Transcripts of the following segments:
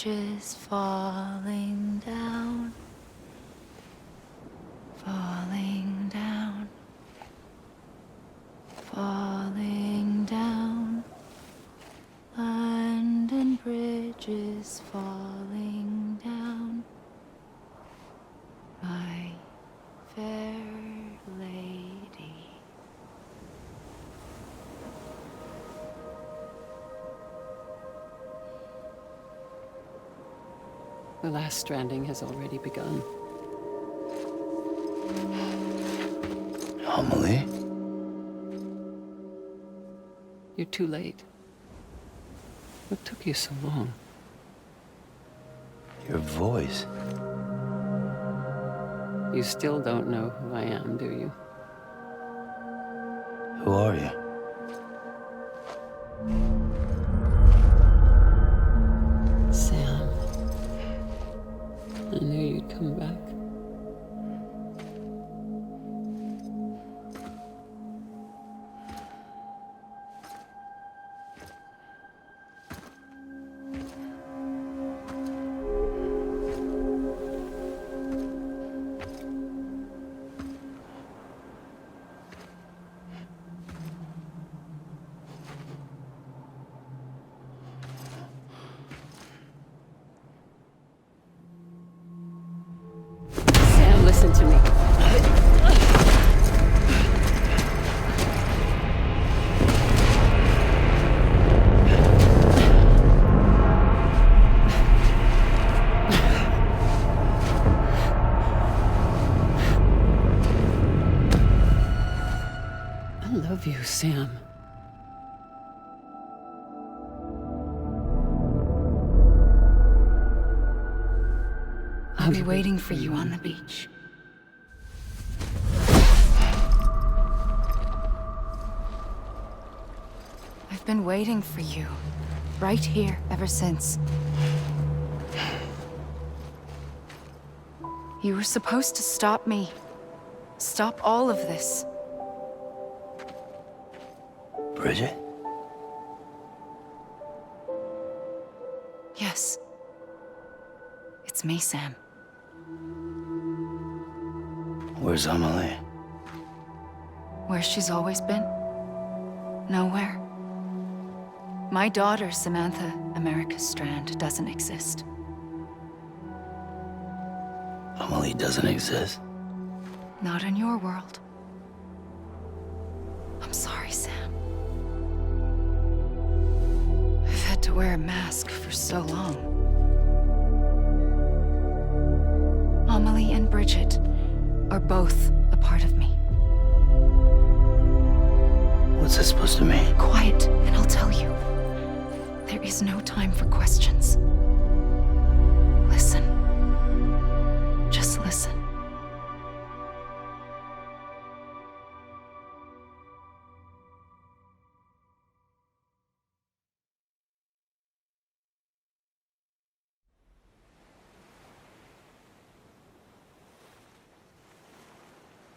bridges falling down, falling down, falling down. London Bridge is falling down, my fair lady. The last stranding has already begun. Amelie? You're too late. What took you so long? Your voice. You still don't know who I am, do you? Who are you? Sam. I knew you'd come back. Sam, listen to me. I love you, Sam. I'll be waiting for you on the beach. I've been waiting for you, right here, ever since. You were supposed to stop me. Stop all of this. Bridget? Yes. It's me, Sam. Where's Amelie? Where she's always been. Nowhere. My daughter, Samantha America Strand, doesn't exist. Amelie doesn't exist. Not in your world. I'm sorry, Sam. I've had to wear a mask for so long. Amelie and Bridget are both a part of me. What's that supposed to mean? Quiet, and I'll tell you. There is no time for questions. Listen. Just listen.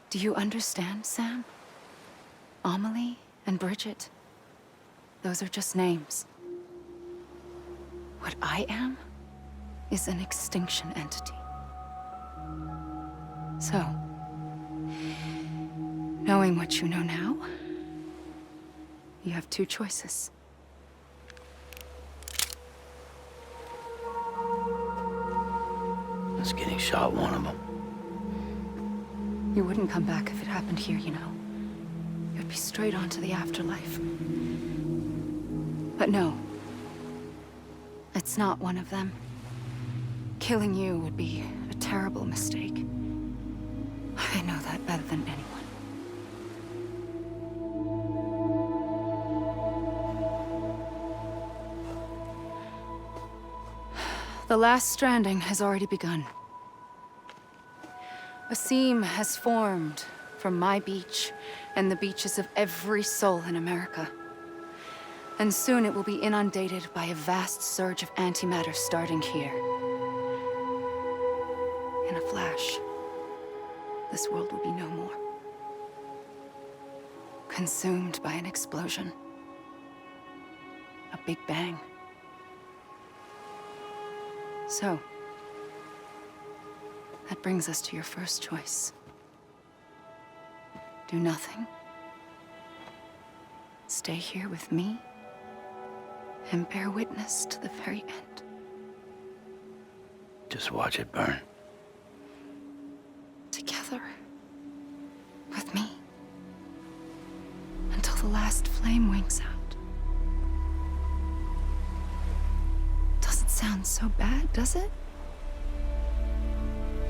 Do you understand, Sam? Amelie and Bridget, those are just names. What I am is an extinction entity. So, knowing what you know now, you have two choices. Is getting shot one of them? You wouldn't come back if it happened here, you know. You'd be straight on to the afterlife. But no. It's not one of them. Killing you would be a terrible mistake. I know that better than anyone. The last stranding has already begun. A seam has formed from my beach and the beaches of every soul in America. And soon it will be inundated by a vast surge of antimatter starting here. In a flash, this world will be no more. Consumed by an explosion. A big bang. So, that brings us to your first choice. Do nothing. Stay here with me and bear witness to the very end. Just watch it burn. Together. With me. Until the last flame winks out. Doesn't sound so bad, does it?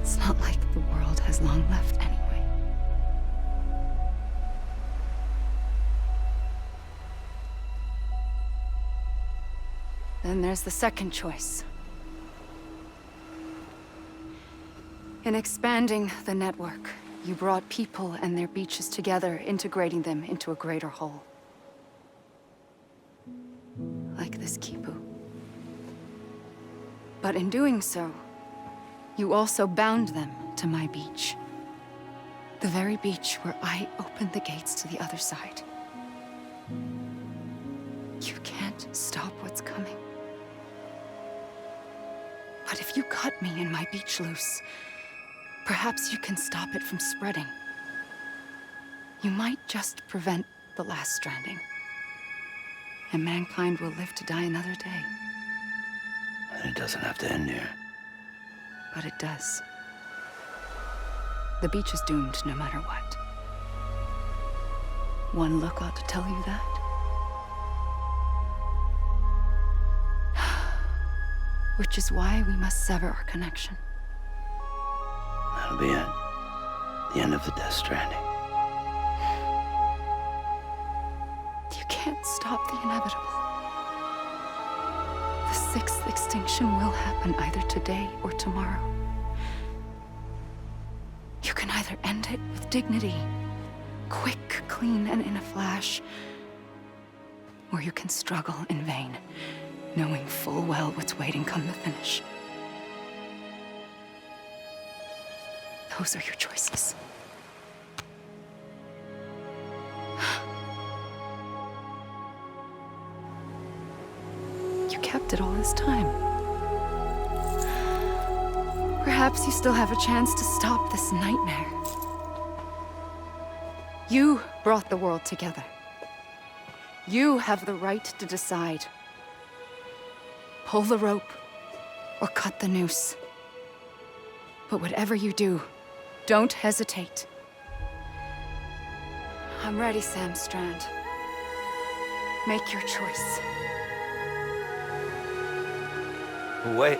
It's not like the world has long left anyway. Then there's the second choice. In expanding the network, you brought people and their beaches together, integrating them into a greater whole. Like this Kipu. But in doing so, you also bound them to my beach. The very beach where I opened the gates to the other side. You can't stop what's coming. But if you cut me and my beach loose, perhaps you can stop it from spreading. You might just prevent the last stranding. And mankind will live to die another day. And it doesn't have to end here. But it does. The beach is doomed no matter what. One look ought to tell you that. Which is why we must sever our connection. That'll be it. The end of the Death Stranding. You can't stop the inevitable. The sixth extinction will happen either today or tomorrow. You can either end it with dignity, quick, clean, and in a flash, or you can struggle in vain, knowing full well what's waiting come the finish. Those are your choices. You kept it all this time. Perhaps you still have a chance to stop this nightmare. You brought the world together. You have the right to decide. Pull the rope or cut the noose. But whatever you do, don't hesitate. I'm ready, Sam Strand. Make your choice. But wait.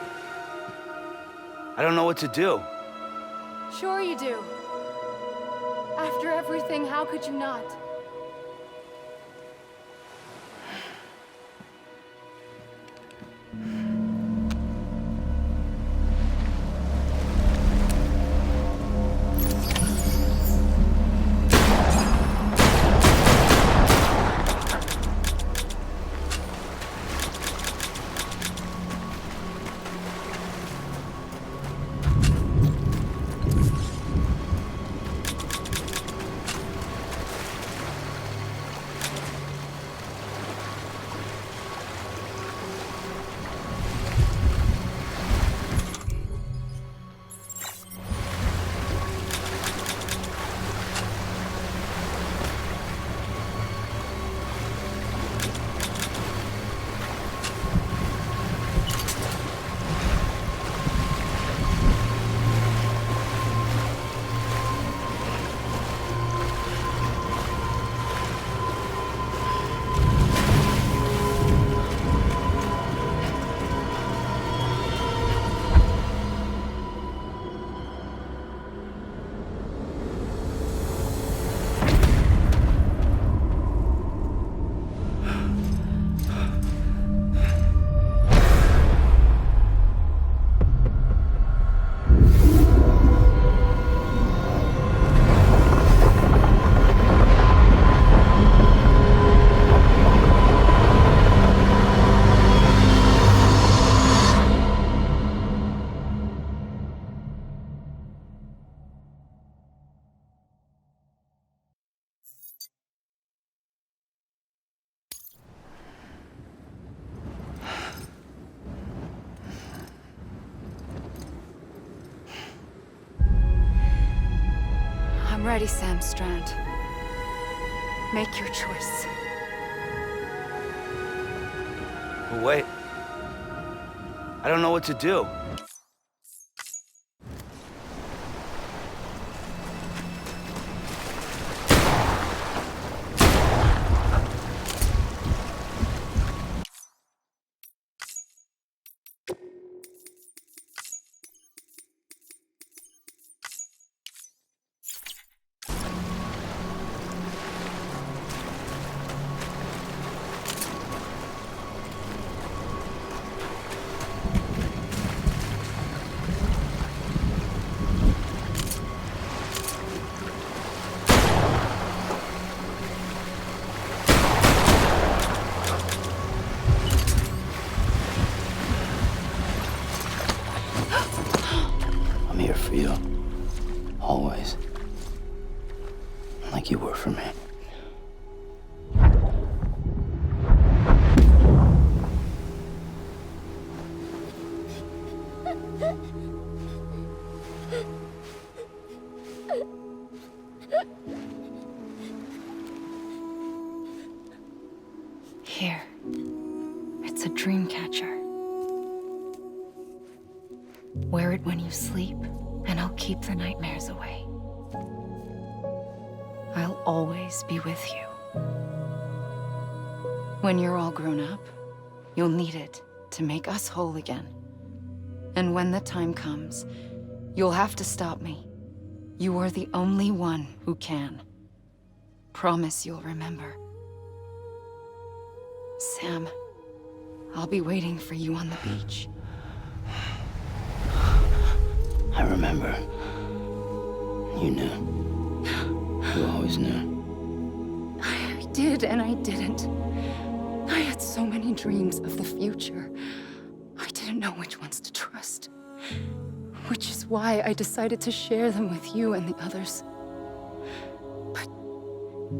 I don't know what to do. Sure you do. After everything, how could you not? ready, Sam Strand. Make your choice. But wait. I don't know what to do. I'm here for you. Always. Like you were for me. Here. It's a dream catcher. Wear it when you sleep, and I'll keep the nightmares away. I'll always be with you. When you're all grown up, you'll need it to make us whole again. And when the time comes, you'll have to stop me. You are the only one who can. Promise you'll remember. Sam, I'll be waiting for you on the beach. I remember. You knew. You always knew. I did and I didn't. I had so many dreams of the future. I didn't know which ones to trust. Which is why I decided to share them with you and the others. But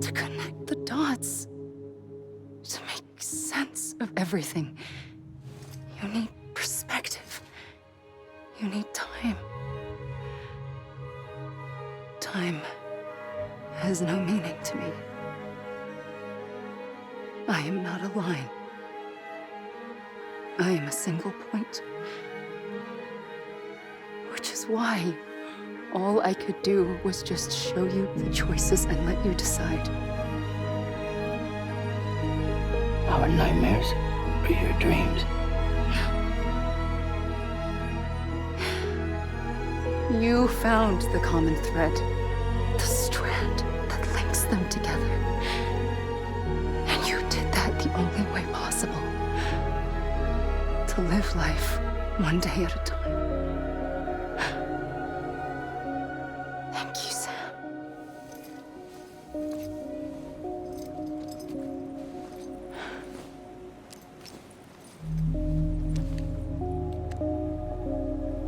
to connect the dots, to make sense of everything, you need perspective. You need time. Time has no meaning to me. I am not a line. I am a single point. Which is why all I could do was just show you the choices and let you decide. Our nightmares are your dreams. You found the common thread, the strand that links them together. And you did that the only way possible. To live life one day at a time. Thank you, Sam.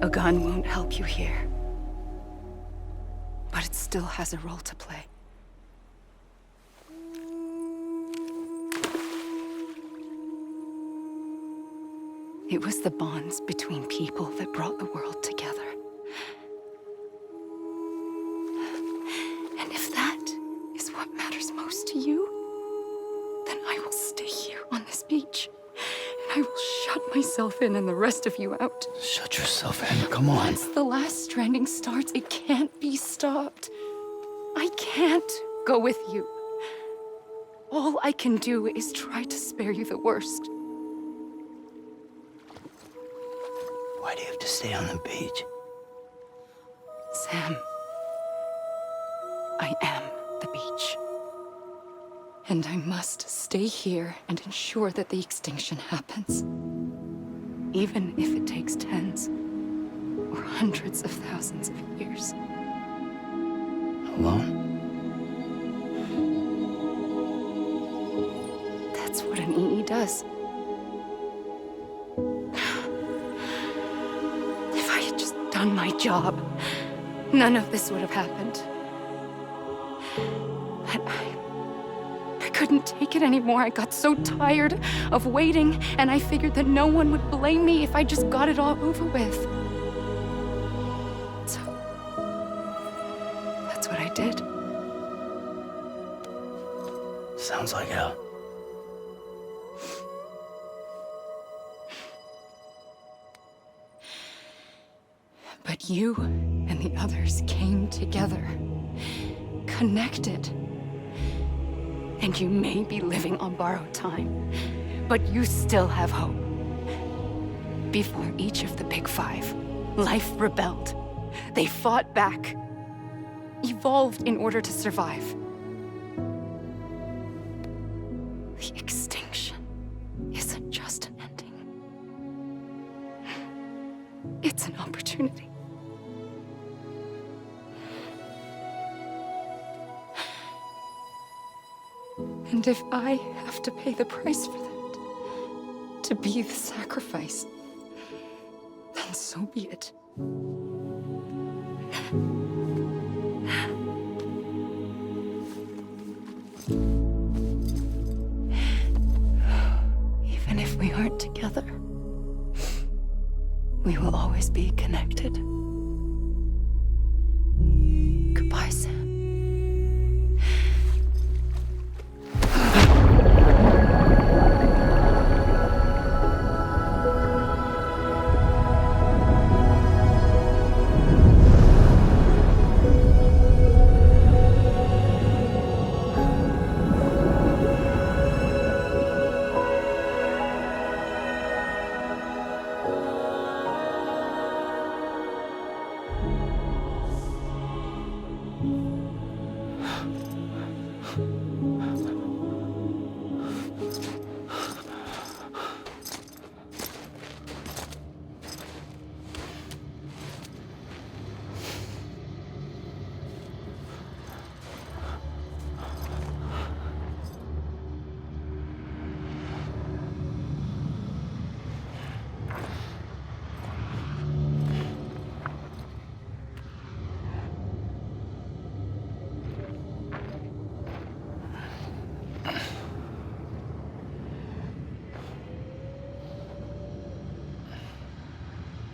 A gun won't help you here. But it still has a role to play. It was the bonds between people that brought the world together. And if that is what matters most to you, then I will stay here on this beach. And I will shut myself in and the rest of you out. Shut yourself in. Come on. Once the last stranding starts, it can't be stopped. I can't go with you. All I can do is try to spare you the worst. Why do you have to stay on the beach? Sam, I am the beach. And I must stay here and ensure that the extinction happens. Even if it takes tens or hundreds of thousands of years. Alone? That's what an EE does. If I had just done my job, none of this would have happened. But I couldn't take it anymore. I got so tired of waiting, and I figured that no one would blame me if I just got it all over with. So, that's what I did. Sounds like hell. But you and the others came together, connected. And you may be living on borrowed time, but you still have hope. Before each of the Big Five, life rebelled. They fought back, evolved in order to survive. The extinction isn't just an ending. It's an opportunity. And if I have to pay the price for that, to be the sacrifice, then so be it. Even if we aren't together, we will always be connected. Goodbye, Sam.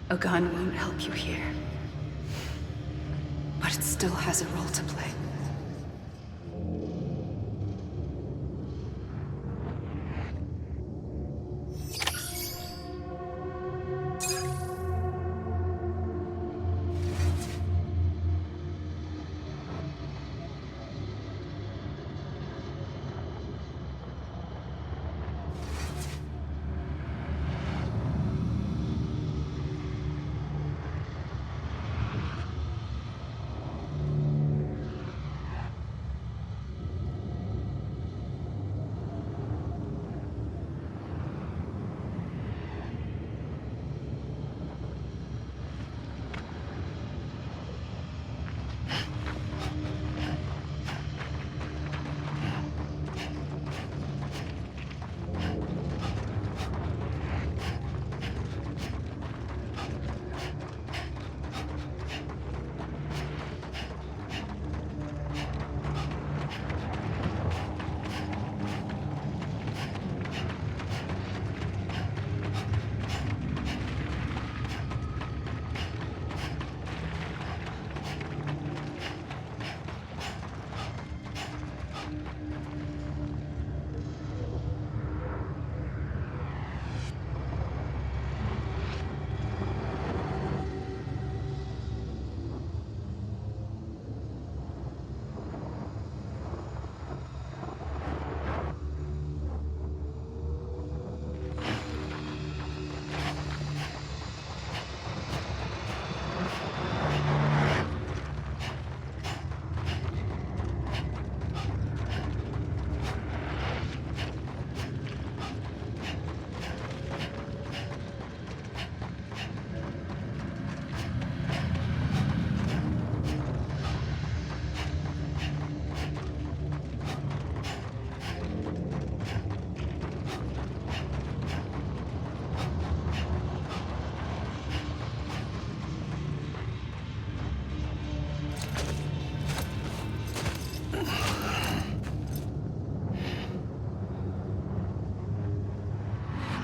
A gun won't help you here, but it still has a role to play.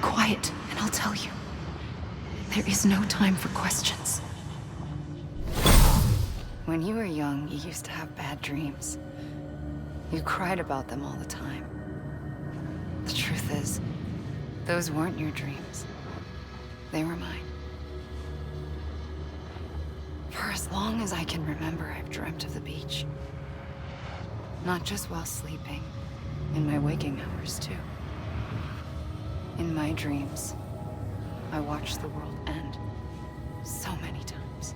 Quiet, and I'll tell you. There is no time for questions. When you were young, you used to have bad dreams. You cried about them all the time. truth is, those weren't your dreams. They were mine. For as long as I can remember, I've dreamt of the beach. Not just while sleeping, in my waking hours too. In my dreams, I watched the world end so many times.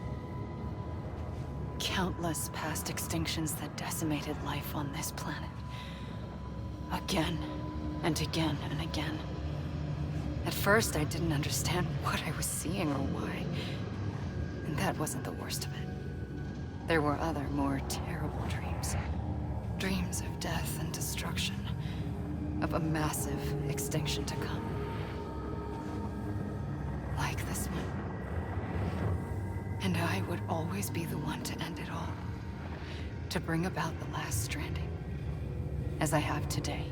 Countless past extinctions that decimated life on this planet. Again, and again, and again. At first, I didn't understand what I was seeing or why. And that wasn't the worst of it. There were other, more terrible dreams. Dreams of death and destruction. Of a massive extinction to come. Like this one. And I would always be the one to end it all. To bring about the last stranding. As I have today.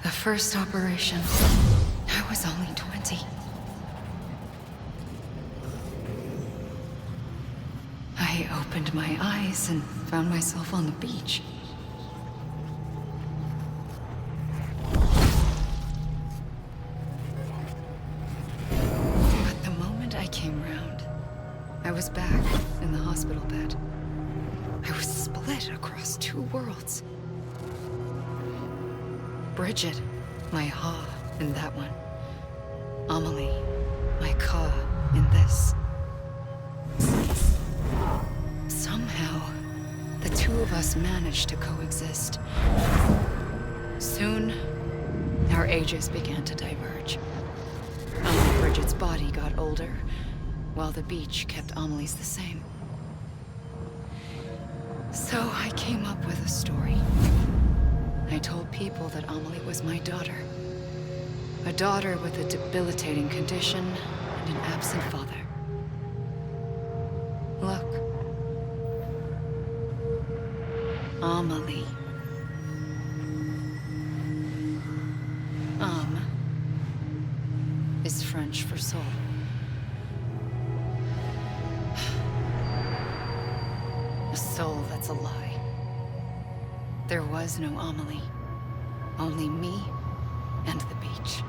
The first operation, I was only 20. I opened my eyes and found myself on the beach. But the moment I came round, I was back in the hospital bed. I was split across two worlds. Bridget, my Ha in that one. Amelie, my Ka in this. Somehow, the two of us managed to coexist. Soon, our ages began to diverge. Only Bridget's body got older, while the beach kept Amelie's the same. So I came up with a story. I told people that Amelie was my daughter. A daughter with a debilitating condition and an absent father. Look. Amelie. Âme is French for soul. A soul that's a lie. There was no Amelie. Only me and the beach.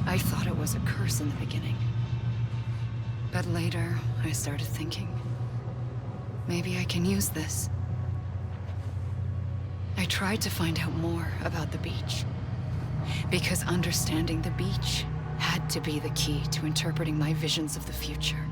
I thought it was a curse in the beginning. But later, I started thinking, maybe I can use this. I tried to find out more about the beach. Because understanding the beach had to be the key to interpreting my visions of the future.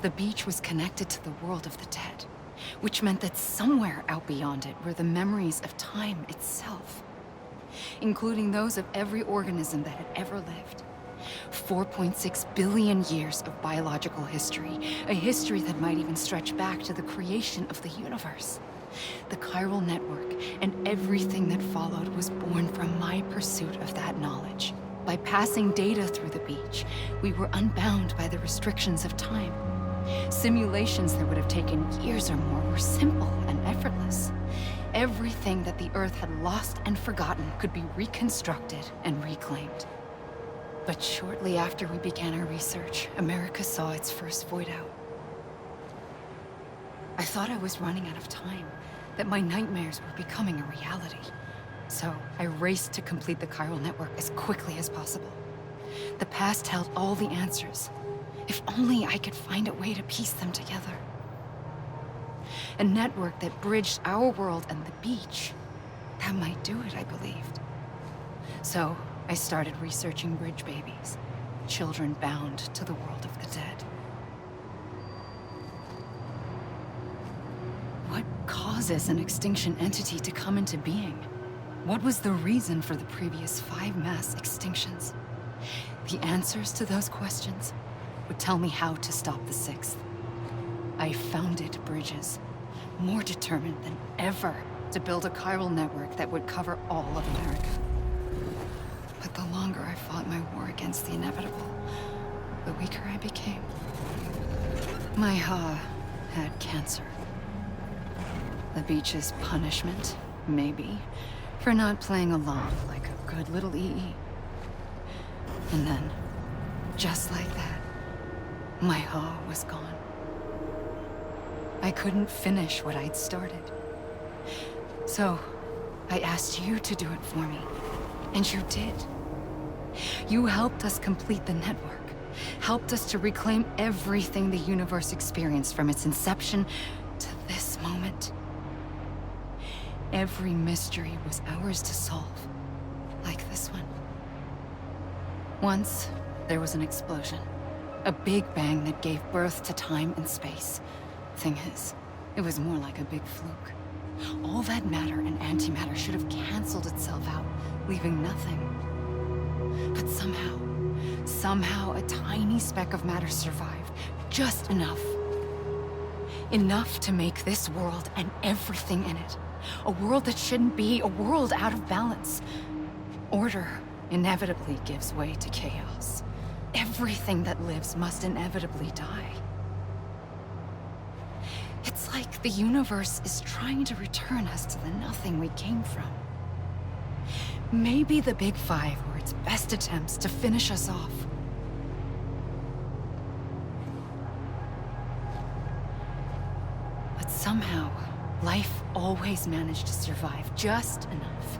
the beach was connected to the world of the dead, which meant that somewhere out beyond it were the memories of time itself, including those of every organism that had ever lived. 4.6 billion years of biological history, a history that might even stretch back to the creation of the universe. The chiral network and everything that followed was born from my pursuit of that knowledge. By passing data through the beach, we were unbound by the restrictions of time. Simulations that would have taken years or more were simple and effortless. Everything that the Earth had lost and forgotten could be reconstructed and reclaimed. But shortly after we began our research, America saw its first void out. I thought I was running out of time, that my nightmares were becoming a reality. So I raced to complete the chiral network as quickly as possible. The past held all the answers. If only I could find a way to piece them together. A network that bridged our world and the beach. That might do it, I believed. So I started researching bridge babies, children bound to the world of the dead. What causes an extinction entity to come into being? What was the reason for the previous 5 mass extinctions? The answers to those questions would tell me how to stop the 6th. I founded bridges, more determined than ever to build a chiral network that would cover all of America. But the longer I fought my war against the inevitable, the weaker I became. My Ha had cancer. The beach's punishment, maybe, for not playing along like a good little EE. And then, just like that, my Ha was gone. I couldn't finish what I'd started. So, I asked you to do it for me, and you did. You helped us complete the network, helped us to reclaim everything the universe experienced from its inception to this moment. Every mystery was ours to solve, like this one. Once, there was an explosion. A big bang that gave birth to time and space. Thing is, it was more like a big fluke. All that matter and antimatter should have canceled itself out, leaving nothing. But somehow a tiny speck of matter survived. Just enough. Enough to make this world and everything in it. A world that shouldn't be, a world out of balance. Order inevitably gives way to chaos. Everything that lives must inevitably die. It's like the universe is trying to return us to the nothing we came from. Maybe the Big Five were its best attempts to finish us off. But somehow, life always managed to survive just enough.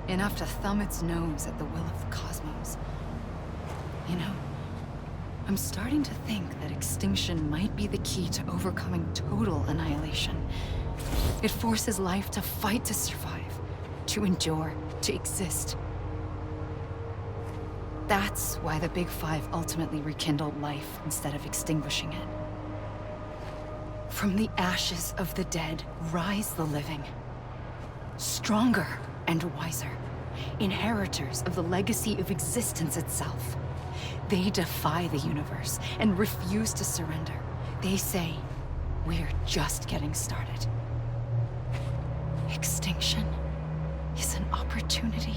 Enough to thumb its nose at the will of the cosmos. You know, I'm starting to think that extinction might be the key to overcoming total annihilation. It forces life to fight to survive, to endure, to exist. That's why the Big Five ultimately rekindled life instead of extinguishing it. From the ashes of the dead rise the living. Stronger and wiser. Inheritors of the legacy of existence itself. They defy the universe and refuse to surrender. They say, we're just getting started. Extinction is an opportunity.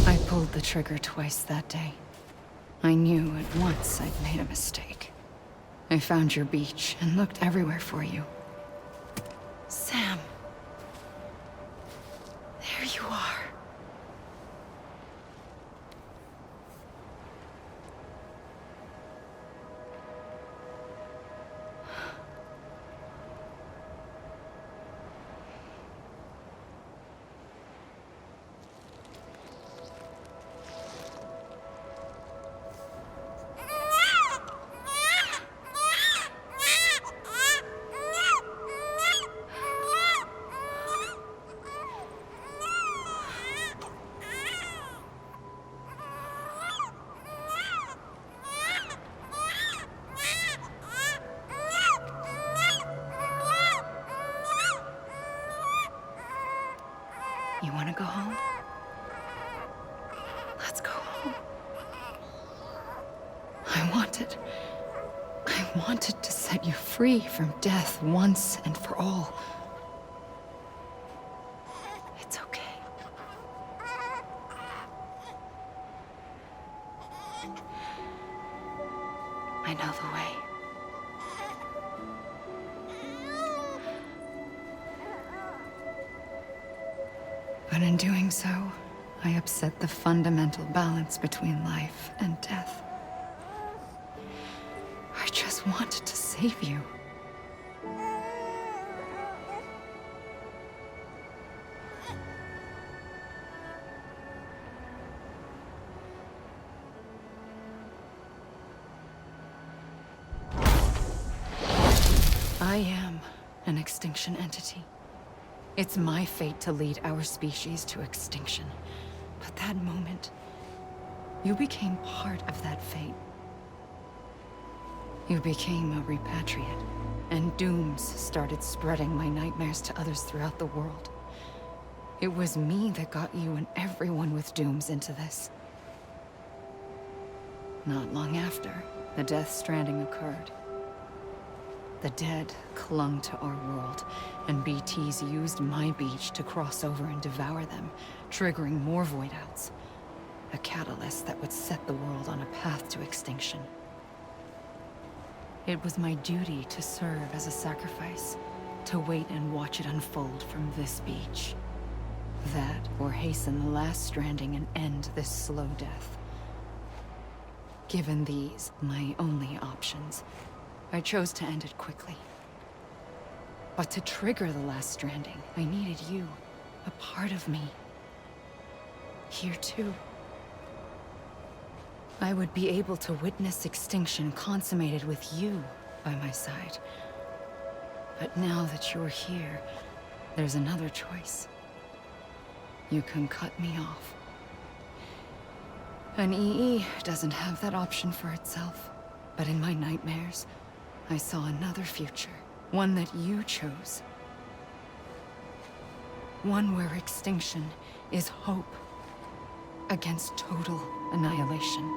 I pulled the trigger twice that day. I knew at once I'd made a mistake. I found your beach and looked everywhere for you. Sam. There you are. You want to go home? Let's go home. I wanted to set you free from death once and for all. It's okay. I know the way. But in doing so, I upset the fundamental balance between life and death. I just wanted to save you. I am an extinction entity. It's my fate to lead our species to extinction. But that moment, you became part of that fate. You became a repatriate, and dooms started spreading my nightmares to others throughout the world. It was me that got you and everyone with dooms into this. Not long after, the Death Stranding occurred. The dead clung to our world, and BTs used my beach to cross over and devour them, triggering more void outs. A catalyst that would set the world on a path to extinction. It was my duty to serve as a sacrifice, to wait and watch it unfold from this beach. That, or hasten the last stranding and end this slow death. Given these, my only options, I chose to end it quickly. But to trigger the last stranding, I needed you, a part of me. Here too. I would be able to witness extinction consummated with you by my side. But now that you're here, there's another choice. You can cut me off. An EE doesn't have that option for itself. But in my nightmares, I saw another future. One that you chose. One where extinction is hope against total annihilation.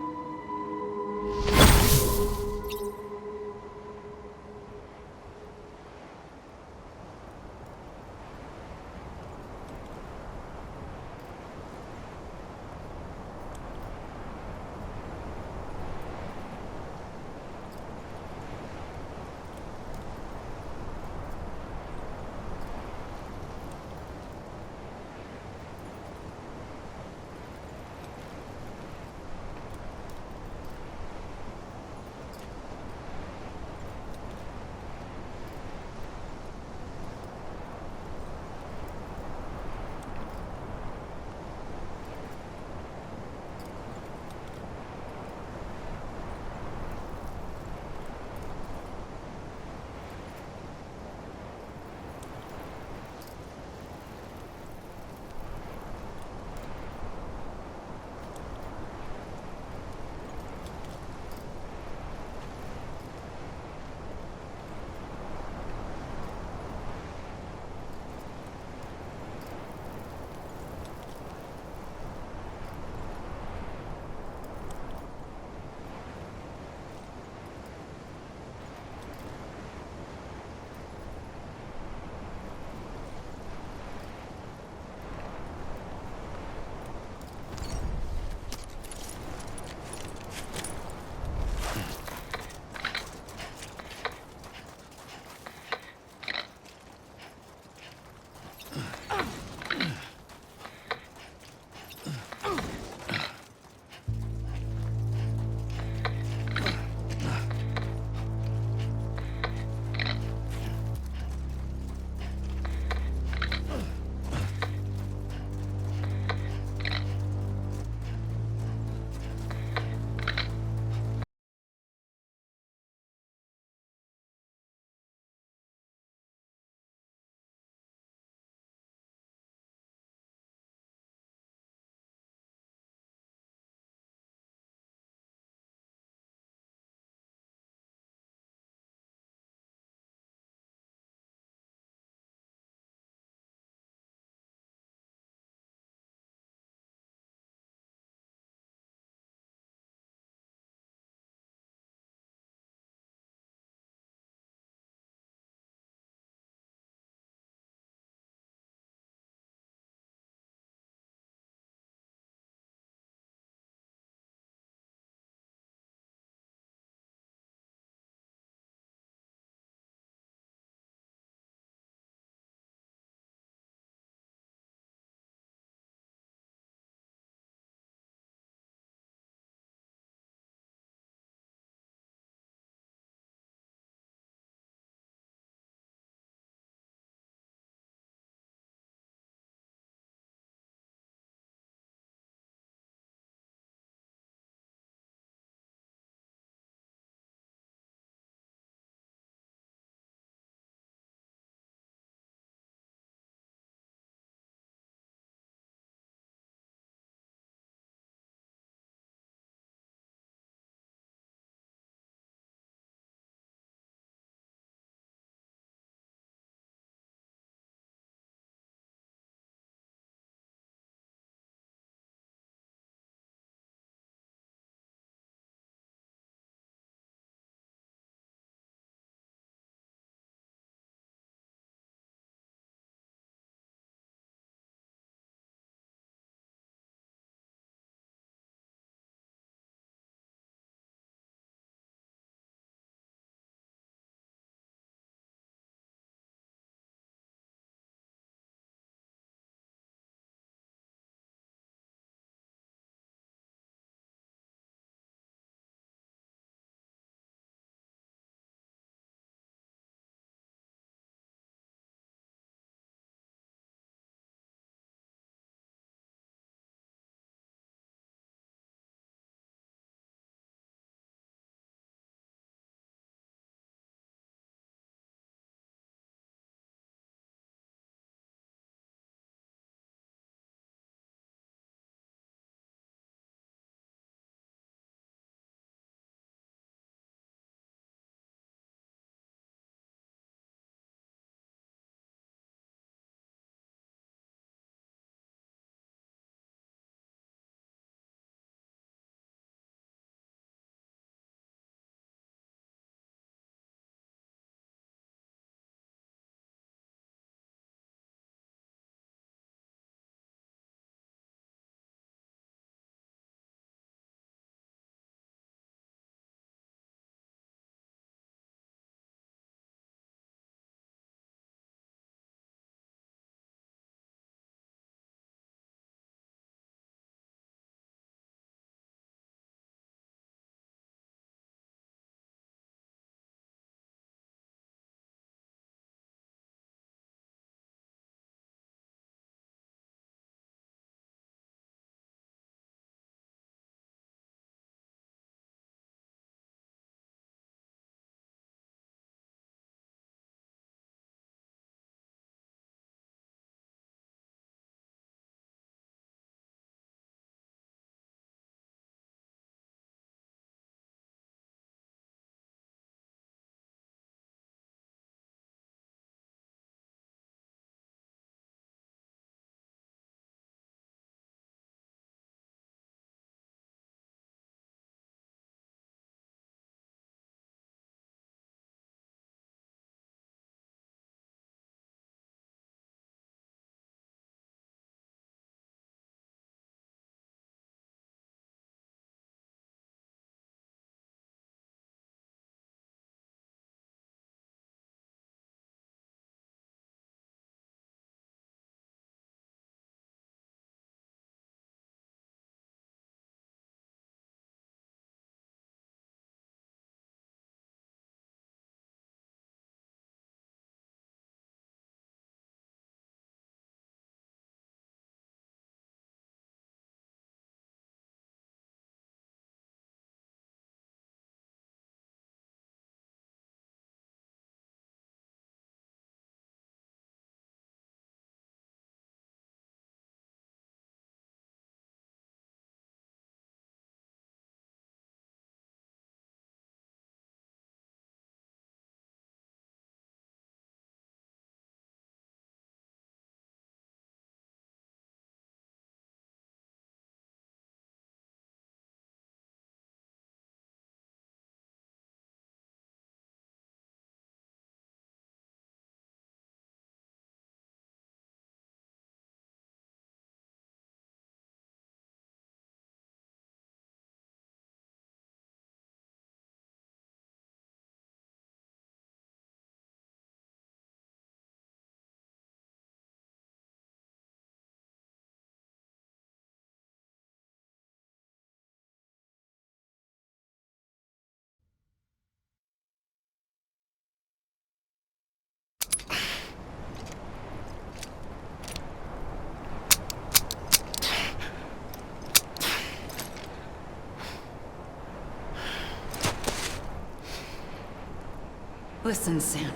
Listen, Sam.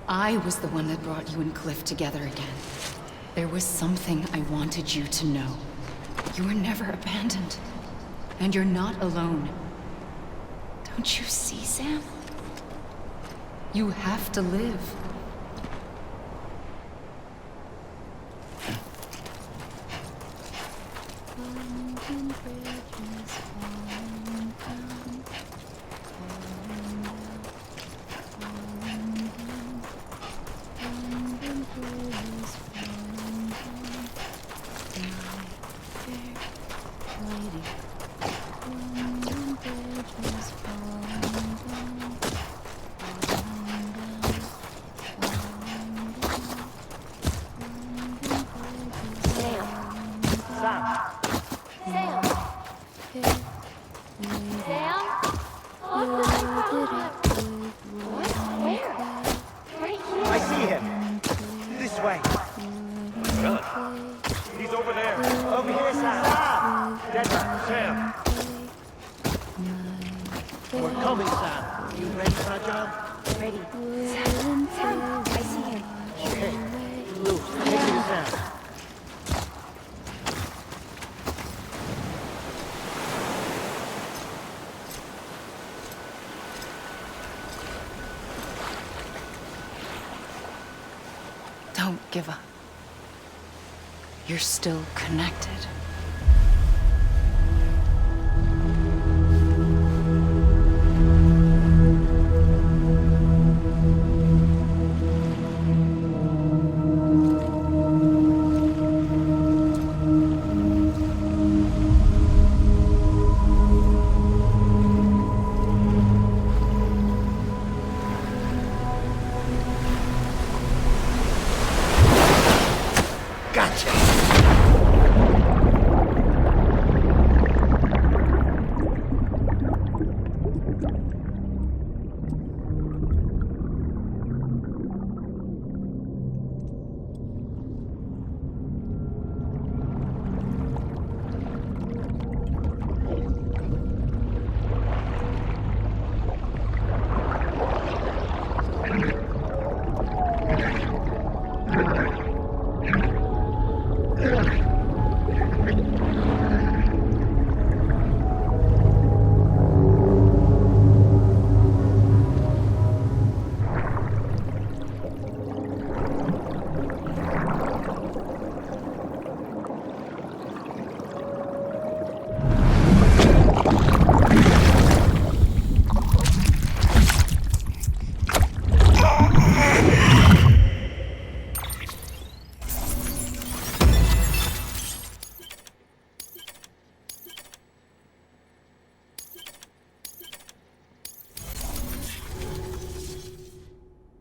I was the one that brought you and Cliff together again. There was something I wanted you to know. You were never abandoned. And you're not alone. Don't you see, Sam? You have to live. I see him. This way. He's over there. Over here, Sam. Denver. Sam. We're coming, Sam. You ready for our job? Ready. Sam, I see him. Okay. Luke, take me to Sam. Don't give up. You're still connected.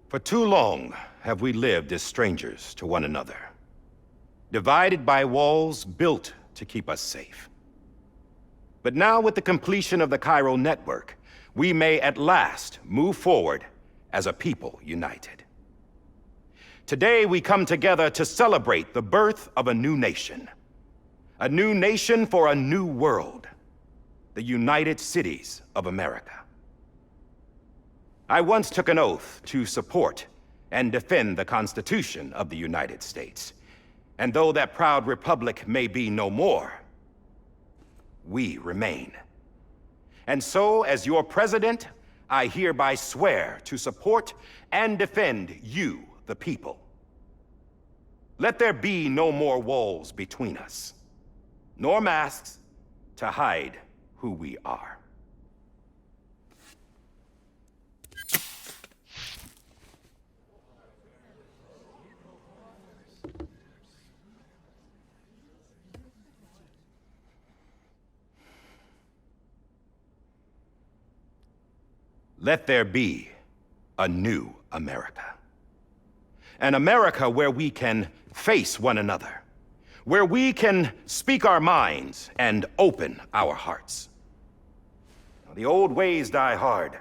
For too long have we lived as strangers to one another, divided by walls built to keep us safe. But now, with the completion of the Cairo network, we may at last move forward as a people united. Today, we come together to celebrate the birth of a new nation for a new world, the United Cities of America. I once took an oath to support and defend the Constitution of the United States. And though that proud republic may be no more, we remain. And so, as your president, I hereby swear to support and defend you, the people. Let there be no more walls between us, nor masks to hide who we are. Let there be a new America. An America where we can face one another, where we can speak our minds and open our hearts. The old ways die hard,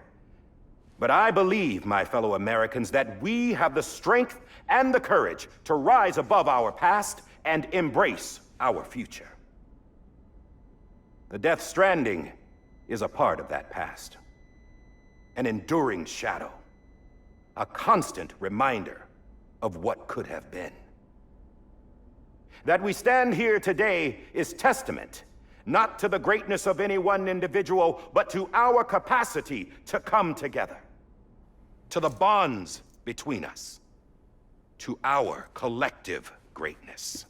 but I believe, my fellow Americans, that we have the strength and the courage to rise above our past and embrace our future. The Death Stranding is a part of that past. An enduring shadow, a constant reminder of what could have been. That we stand here today is testament not to the greatness of any one individual, but to our capacity to come together, to the bonds between us, to our collective greatness.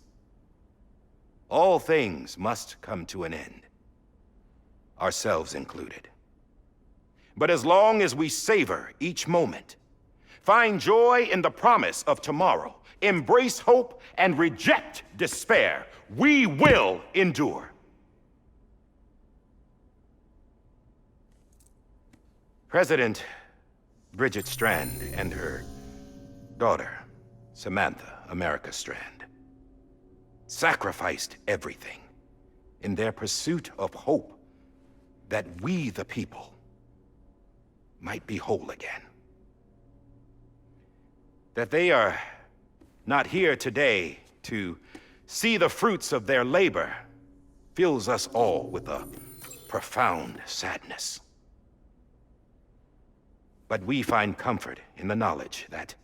All things must come to an end, ourselves included. But as long as we savor each moment, find joy in the promise of tomorrow, embrace hope, and reject despair, we will endure. President Bridget Strand and her daughter, Samantha America Strand, sacrificed everything in their pursuit of hope that we, the people, might be whole again. That they are not here today to see the fruits of their labor fills us all with a profound sadness. But we find comfort in the knowledge that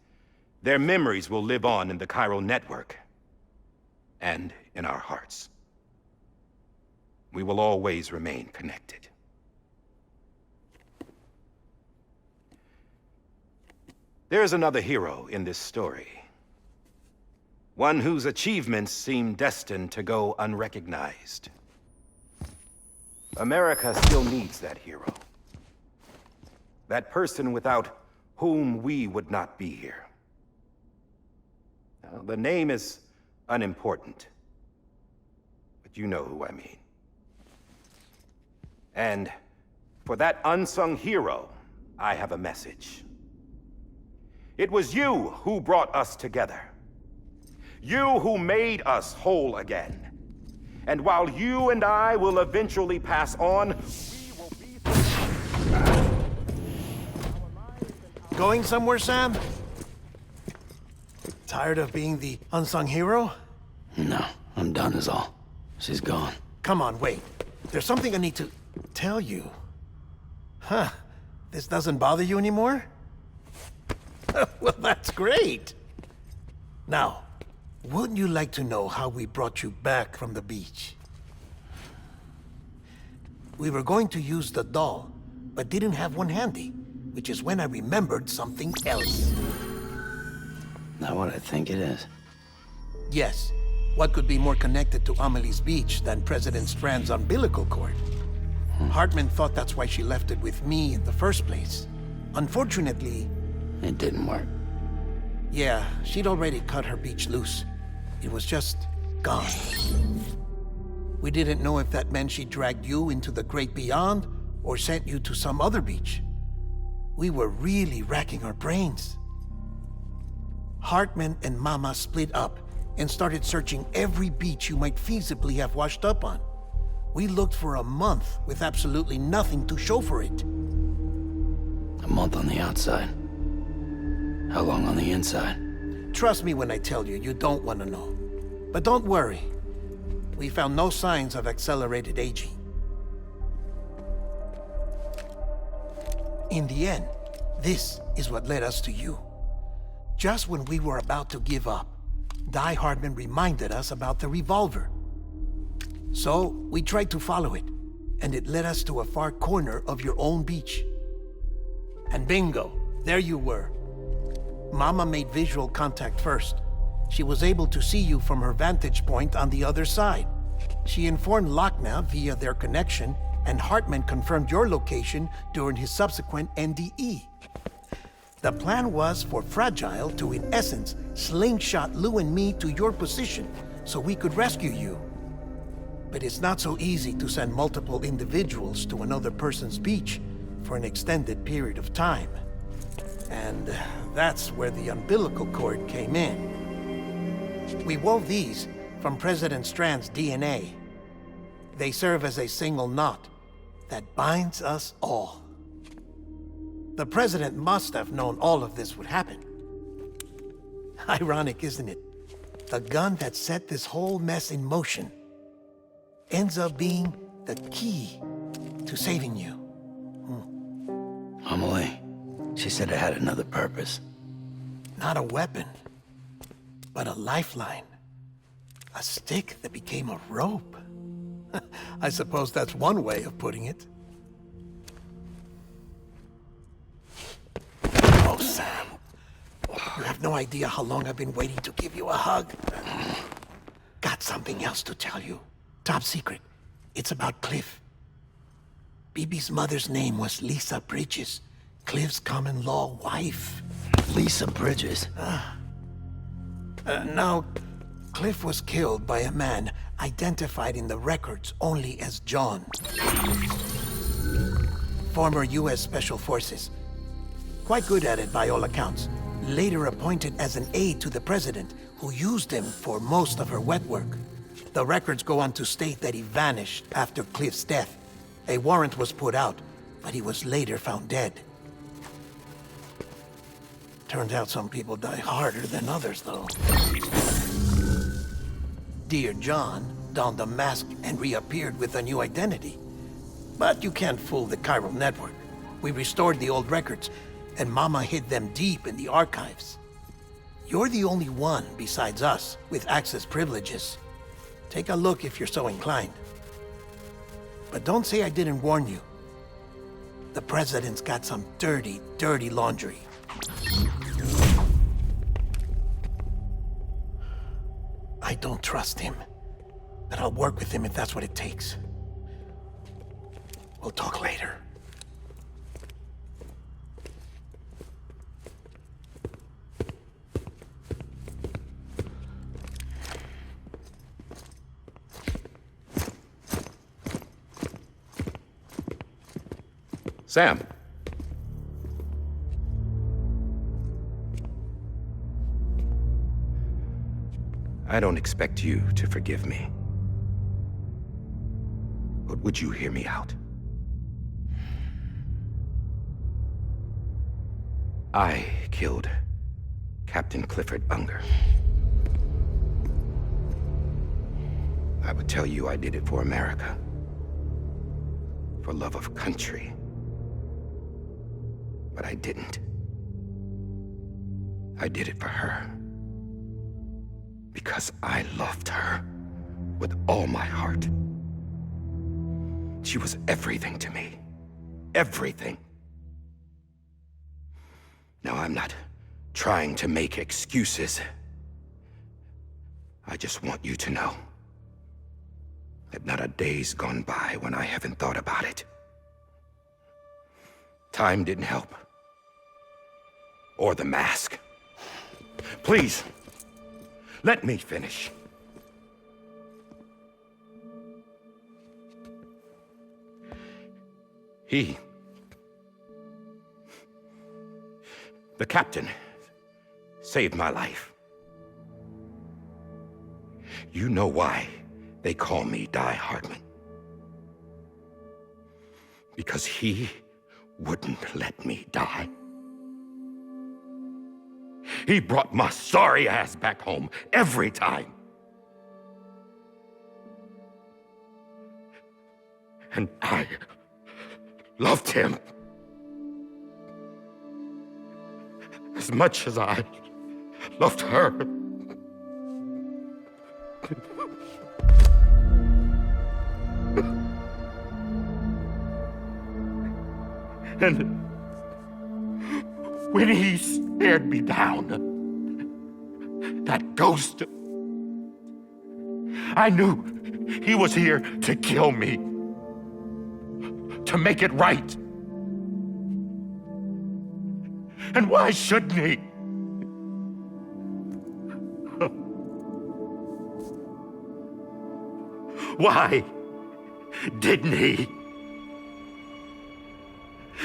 their memories will live on in the chiral network and in our hearts. We will always remain connected. There is another hero in this story. One whose achievements seem destined to go unrecognized. America still needs that hero. That person without whom we would not be here. Now, the name is unimportant, but you know who I mean. And for that unsung hero, I have a message. It was you who brought us together. You who made us whole again. And while you and I will eventually pass on, we will be... Going somewhere, Sam? Tired of being the unsung hero? No, I'm done is all. She's gone. Come on, wait. There's something I need to tell you. Huh. This doesn't bother you anymore? Well, that's great. Now, wouldn't you like to know how we brought you back from the beach? We were going to use the doll, but didn't have one handy, which is when I remembered something else. Not what I think it is. Yes. What could be more connected to Amelie's beach than President Strand's umbilical cord? Hartman thought that's why she left it with me in the first place. Unfortunately... It didn't work. Yeah, she'd already cut her beach loose. It was just gone. We didn't know if that meant she dragged you into the great beyond or sent you to some other beach. We were really racking our brains. Hartman and Mama split up and started searching every beach you might feasibly have washed up on. We looked for a month with absolutely nothing to show for it. A month on the outside. How long on the inside? Trust me when I tell you, you don't want to know. But don't worry. We found no signs of accelerated aging. In the end, this is what led us to you. Just when we were about to give up, Die Hartman reminded us about the revolver. So, we tried to follow it, and it led us to a far corner of your own beach. And bingo, there you were. Mama made visual contact first. She was able to see you from her vantage point on the other side. She informed Lochna via their connection, and Hartman confirmed your location during his subsequent NDE. The plan was for Fragile to, in essence, slingshot Lou and me to your position so we could rescue you. But it's not so easy to send multiple individuals to another person's beach for an extended period of time. And that's where the umbilical cord came in. We wove these from President Strand's DNA. They serve as a single knot that binds us all. The President must have known all of this would happen. Ironic, isn't it? The gun that set this whole mess in motion ends up being the key to saving you. Amelie, she said it had another purpose. Not a weapon, but a lifeline. A stick that became a rope. I suppose that's one way of putting it. Oh, Sam. You have no idea how long I've been waiting to give you a hug. Got something else to tell you. Top secret. It's about Cliff. Bibi's mother's name was Lisa Bridges, Cliff's common-law wife. Lisa Bridges. Now, Cliff was killed by a man identified in the records only as John. Former U.S. Special Forces. Quite good at it by all accounts. Later appointed as an aide to the president, who used him for most of her wet work. The records go on to state that he vanished after Cliff's death. A warrant was put out, but he was later found dead. Turns out some people die harder than others, though. Dear John donned a mask and reappeared with a new identity. But you can't fool the chiral network. We restored the old records, and Mama hid them deep in the archives. You're the only one besides us with access privileges. Take a look if you're so inclined. But don't say I didn't warn you. The president's got some dirty, dirty laundry. I don't trust him, but I'll work with him if that's what it takes. We'll talk later. Sam. I don't expect you to forgive me. But would you hear me out? I killed Captain Clifford Unger. I would tell you I did it for America. For love of country. But I didn't. I did it for her. Because I loved her with all my heart. She was everything to me. Everything. Now, I'm not trying to make excuses. I just want you to know that not a day's gone by when I haven't thought about it. Time didn't help. Or the mask. Please, let me finish. The captain, saved my life. You know why they call me Die Hardman. Because he wouldn't let me die. He brought my sorry ass back home every time. And I loved him as much as I loved her. And when he stared me down, that ghost, I knew he was here to kill me, to make it right. And why shouldn't he? Why didn't he?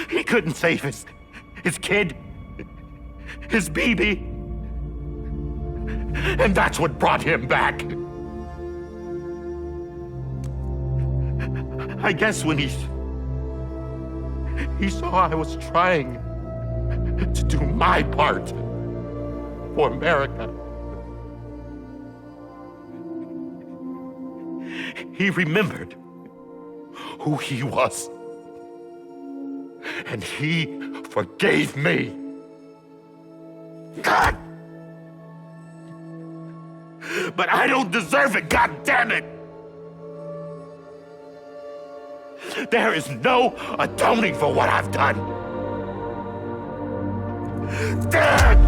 He couldn't save his kid, his baby. And that's what brought him back. I guess when he saw I was trying to do my part for America, he remembered who he was. And he forgave me. God! But I don't deserve it, God damn it! There is no atoning for what I've done. God!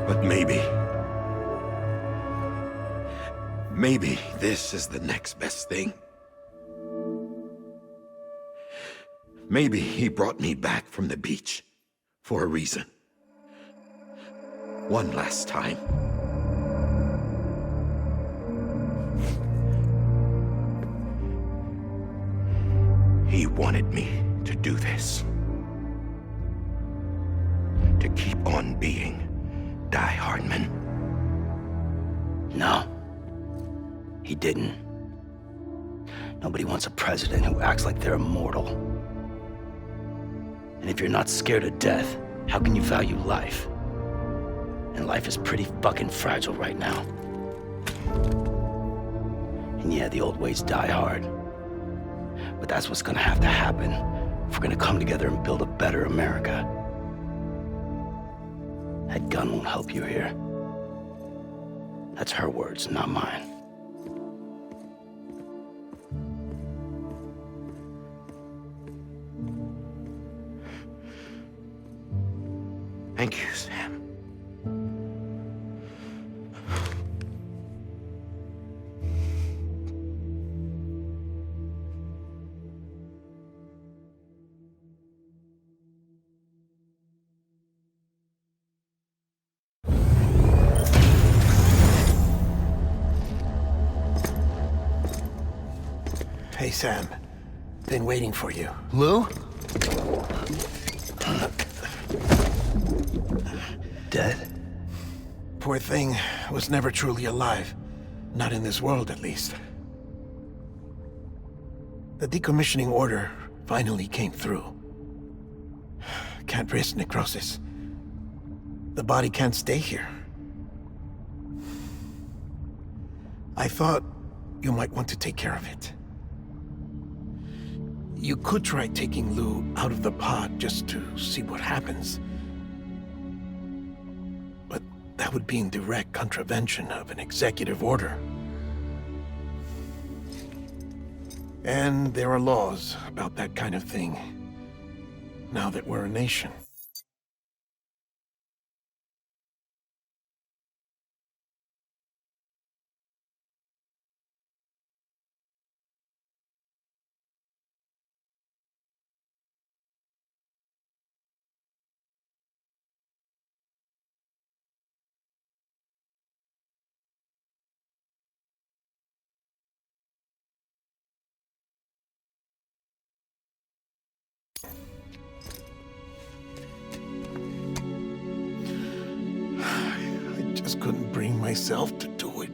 But maybe this is the next best thing. Maybe he brought me back from the beach for a reason. One last time. He wanted me to do this. To keep on being Die Hardman. No. He didn't. Nobody wants a president who acts like they're immortal. And if you're not scared of death, how can you value life? And life is pretty fucking fragile right now. And yeah, the old ways die hard. But that's what's gonna have to happen if we're gonna come together and build a better America. That gun won't help you here. That's her words, not mine. Thank you, Sam. Hey, Sam. Been waiting for you. Lou? Dead? Poor thing was never truly alive. Not in this world, at least. The decommissioning order finally came through. Can't risk necrosis. The body can't stay here. I thought you might want to take care of it. You could try taking Lou out of the pod just to see what happens. But that would be in direct contravention of an executive order. And there are laws about that kind of thing, now that we're a nation. I just couldn't bring myself to do it.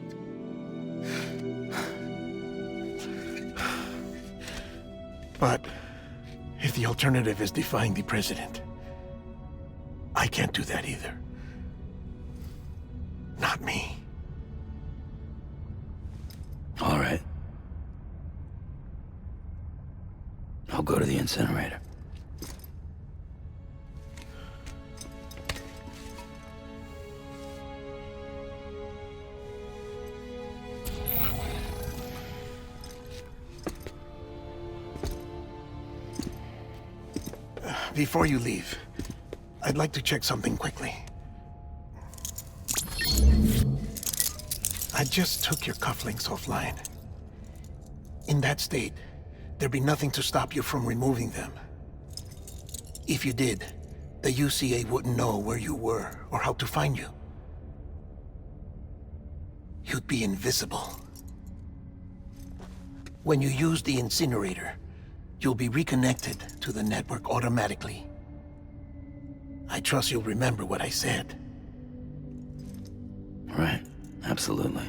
But if the alternative is defying the president, I can't do that either. Not me. All right. I'll go to the incinerator. Before you leave, I'd like to check something quickly. I just took your cufflinks offline. In that state, there'd be nothing to stop you from removing them. If you did, the UCA wouldn't know where you were or how to find you. You'd be invisible. When you use the incinerator, you'll be reconnected to the network automatically. I trust you'll remember what I said. Right, absolutely.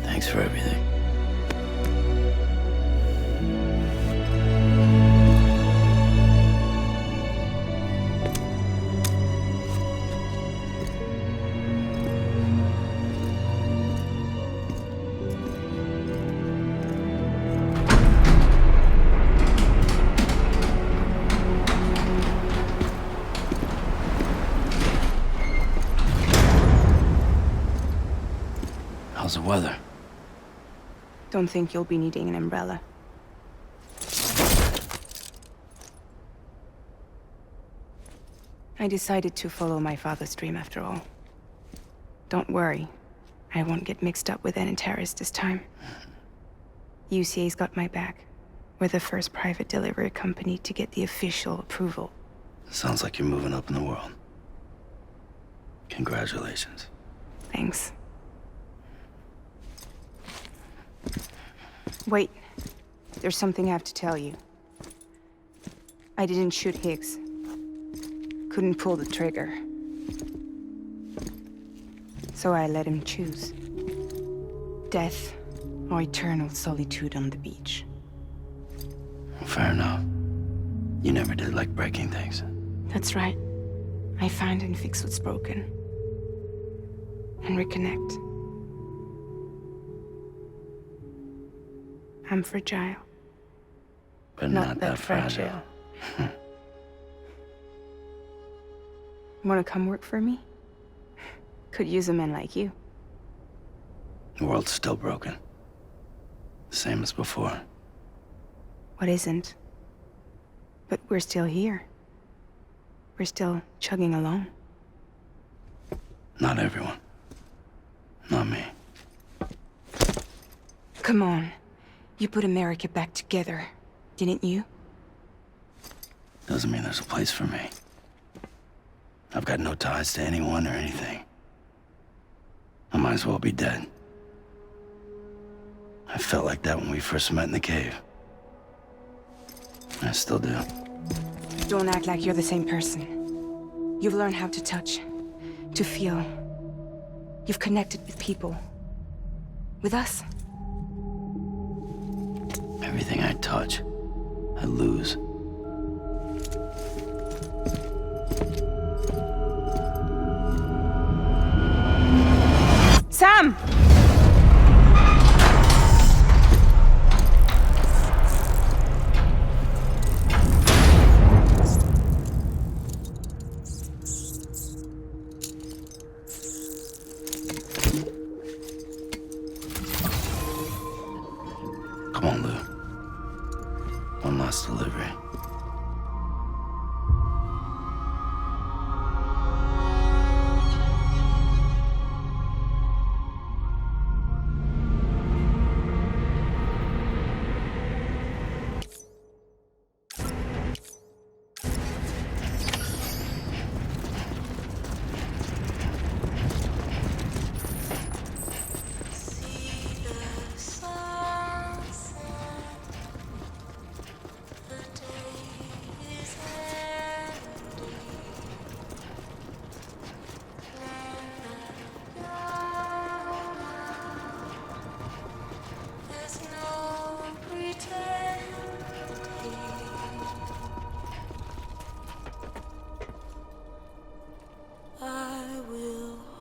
Thanks for everything. How's the weather? Don't think you'll be needing an umbrella. I decided to follow my father's dream after all. Don't worry. I won't get mixed up with any terrorists this time. UCA's got my back. We're the first private delivery company to get the official approval. Sounds like you're moving up in the world. Congratulations. Thanks. Wait. There's something I have to tell you. I didn't shoot Higgs. Couldn't pull the trigger. So I let him choose. Death or eternal solitude on the beach. Fair enough. You never did like breaking things. That's right. I find and fix what's broken. And reconnect. I'm fragile. But not that fragile. Wanna come work for me? Could use a man like you. The world's still broken. Same as before. What isn't? But we're still here. We're still chugging along. Not everyone. Not me. Come on. You put America back together, didn't you? Doesn't mean there's a place for me. I've got no ties to anyone or anything. I might as well be dead. I felt like that when we first met in the cave. I still do. Don't act like you're the same person. You've learned how to touch, to feel. You've connected with people. With us. Everything I touch, I lose. Sam! Come on, Lou. One last delivery.